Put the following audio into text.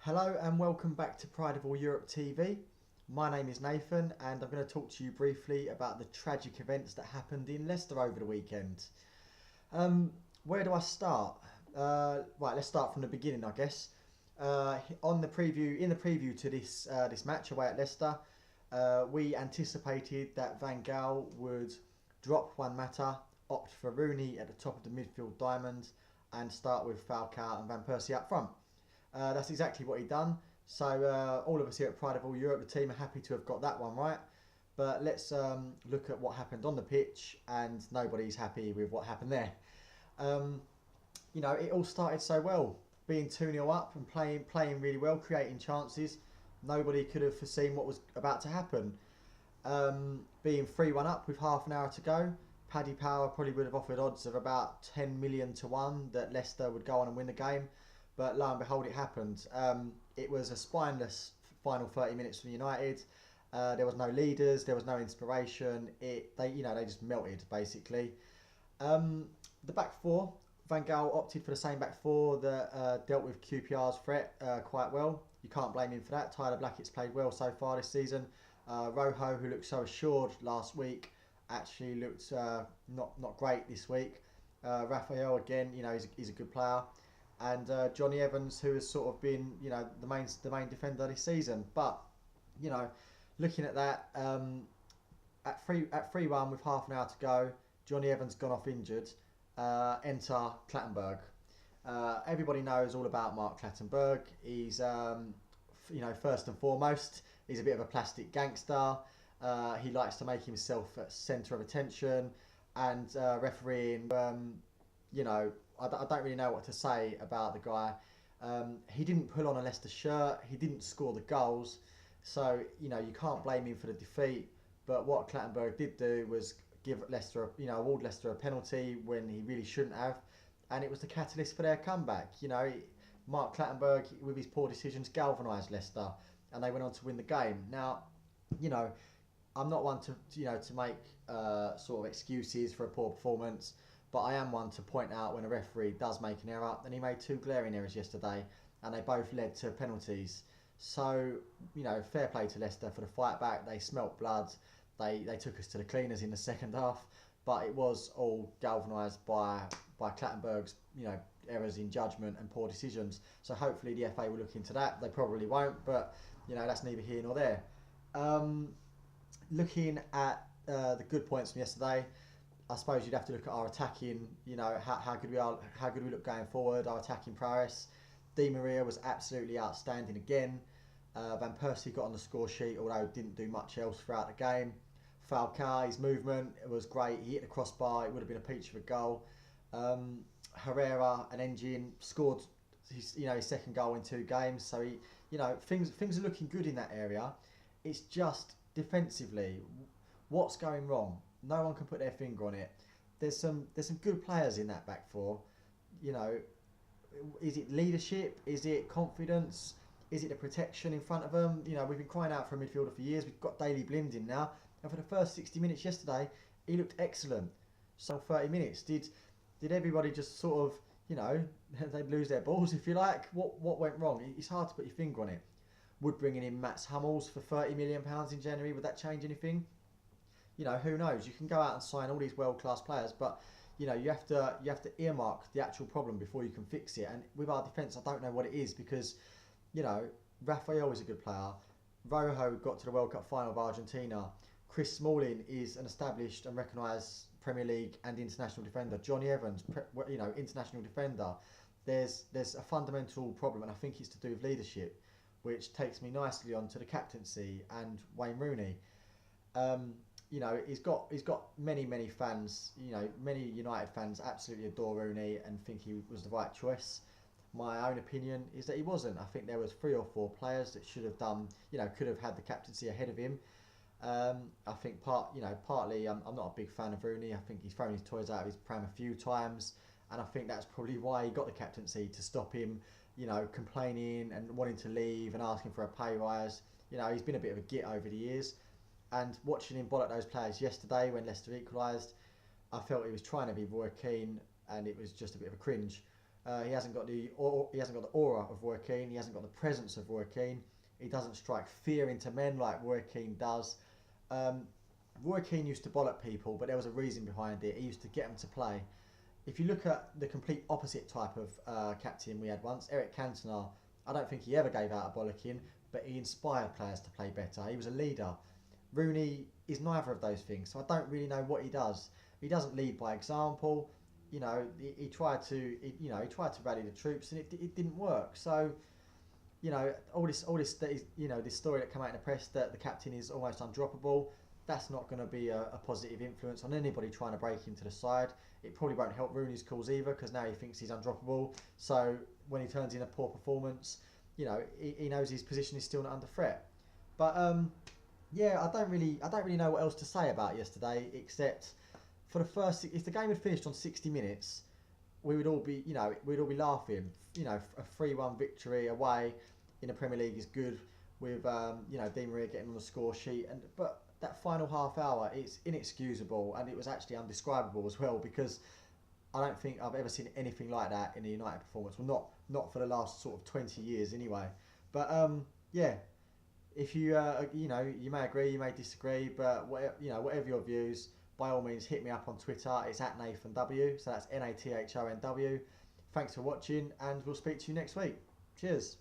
Hello and welcome back to Pride of All Europe TV. My name is Nathan and I'm going to talk to you briefly about the tragic events that happened in Leicester over the weekend. Where do I start? Right, let's start from the beginning, I guess. In the preview to this match away at Leicester, we anticipated that Van Gaal would drop Juan Mata, opt for Rooney at the top of the midfield diamond, and start with Falcao and Van Persie up front. That's exactly what he'd done. So all of us here at Pride of All Europe, the team, are happy to have got that one right. But let's look at what happened on the pitch, and nobody's happy with what happened there. It all started so well, being 2-0 up and playing really well, creating chances. Nobody could have foreseen what was about to happen. Being 3-1 up with half an hour to go, Paddy Power probably would have offered odds of about 10 million to 1 that Leicester would go on and win the game. But lo and behold, it happened. It was a spineless final 30 minutes from United. There was no leaders, there was no inspiration. They just melted basically. The back four, Van Gaal opted for the same back four that dealt with QPR's threat quite well. You can't blame him for that. Tyler Blackett's played well so far this season. Rojo, who looked so assured last week, actually looked not great this week. Raphael again, he's a good player. And Johnny Evans, who has sort of been, the main defender this season. But, looking at that, at 3-1 with half an hour to go, Johnny Evans gone off injured. Enter Clattenburg. Everybody knows all about Mark Clattenburg. He's, first and foremost, he's a bit of a plastic gangster. He likes to make himself at centre of attention, and refereeing. I don't really know what to say about the guy. He didn't pull on a Leicester shirt. He didn't score the goals. So, you can't blame him for the defeat. But what Clattenburg did do was give Leicester, award Leicester a penalty when he really shouldn't have. And it was the catalyst for their comeback. Mark Clattenburg, with his poor decisions, galvanised Leicester. And they went on to win the game. Now, I'm not one to make sort of excuses for a poor performance. But I am one to point out when a referee does make an error, and he made two glaring errors yesterday, and they both led to penalties. So, fair play to Leicester for the fight back. They smelt blood. They took us to the cleaners in the second half, but it was all galvanised by Clattenburg's, errors in judgment and poor decisions. So hopefully the FA will look into that. They probably won't, but, that's neither here nor there. Looking at the good points from yesterday, I suppose you'd have to look at our attacking, how good we are, how good we look going forward, our attacking prowess. Di Maria was absolutely outstanding again. Van Persie got on the score sheet, although didn't do much else throughout the game. Falcao, his movement was great. He hit the crossbar. It would have been a peach of a goal. Herrera, an engine, scored his second goal in 2 games. So things are looking good in that area. It's just defensively, what's going wrong? No one can put their finger on it. There's some good players in that back four. Is it leadership? Is it confidence? Is it the protection in front of them? We've been crying out for a midfielder for years. We've got Daley Blind in now, and for the first 60 minutes yesterday, he looked excellent. So 30 minutes, did everybody just sort of, they'd lose their balls if you like? What went wrong? It's hard to put your finger on it. Would bringing in Mats Hummels for £30 million in January, would that change anything? Who knows? You can go out and sign all these world-class players, but you have to earmark the actual problem before you can fix it. And with our defence, I don't know what it is because, Raphael is a good player. Rojo got to the World Cup final of Argentina. Chris Smalling is an established and recognised Premier League and international defender. Johnny Evans, international defender. There's a fundamental problem, and I think it's to do with leadership, which takes me nicely onto the captaincy and Wayne Rooney. He's got many fans. Many United fans absolutely adore Rooney and think he was the right choice. My own opinion is that he wasn't. I think there was 3 or 4 players that should have done, could have had the captaincy ahead of him. I think partly I'm not a big fan of Rooney. I think he's thrown his toys out of his pram a few times, and I think that's probably why he got the captaincy, to stop him, complaining and wanting to leave and asking for a pay rise. He's been a bit of a git over the years. And watching him bollock those players yesterday when Leicester equalised, I felt he was trying to be Roy Keane, and it was just a bit of a cringe. He hasn't got the aura of Roy Keane. He hasn't got the presence of Roy Keane. He doesn't strike fear into men like Roy Keane does. Roy Keane used to bollock people, but there was a reason behind it. He used to get them to play. If you look at the complete opposite type of captain we had once, Eric Cantona, I don't think he ever gave out a bollocking, but he inspired players to play better. He was a leader. Rooney is neither of those things, so I don't really know what he does. He doesn't lead by example. You know, he tried to rally the troops, and it didn't work. So, you know, all this that is, you know, this story that came out in the press that the captain is almost undroppable. That's not going to be a positive influence on anybody trying to break into the side. It probably won't help Rooney's cause either, because now he thinks he's undroppable. So when he turns in a poor performance, you know, he knows his position is still not under threat. But yeah, I don't really know what else to say about yesterday, except for the first, if the game had finished on 60 minutes, we would all be, we'd all be laughing. You know, a 3-1 victory away in the Premier League is good, with Di Maria getting on the score sheet, but that final half hour is inexcusable, and it was actually undescribable as well, because I don't think I've ever seen anything like that in a United performance. Well, not for the last sort of 20 years anyway. But yeah, if you you may agree, you may disagree, but whatever your views, by all means hit me up on Twitter. It's at Nathon W, so that's NATHONW. Thanks for watching, and we'll speak to you next week. Cheers.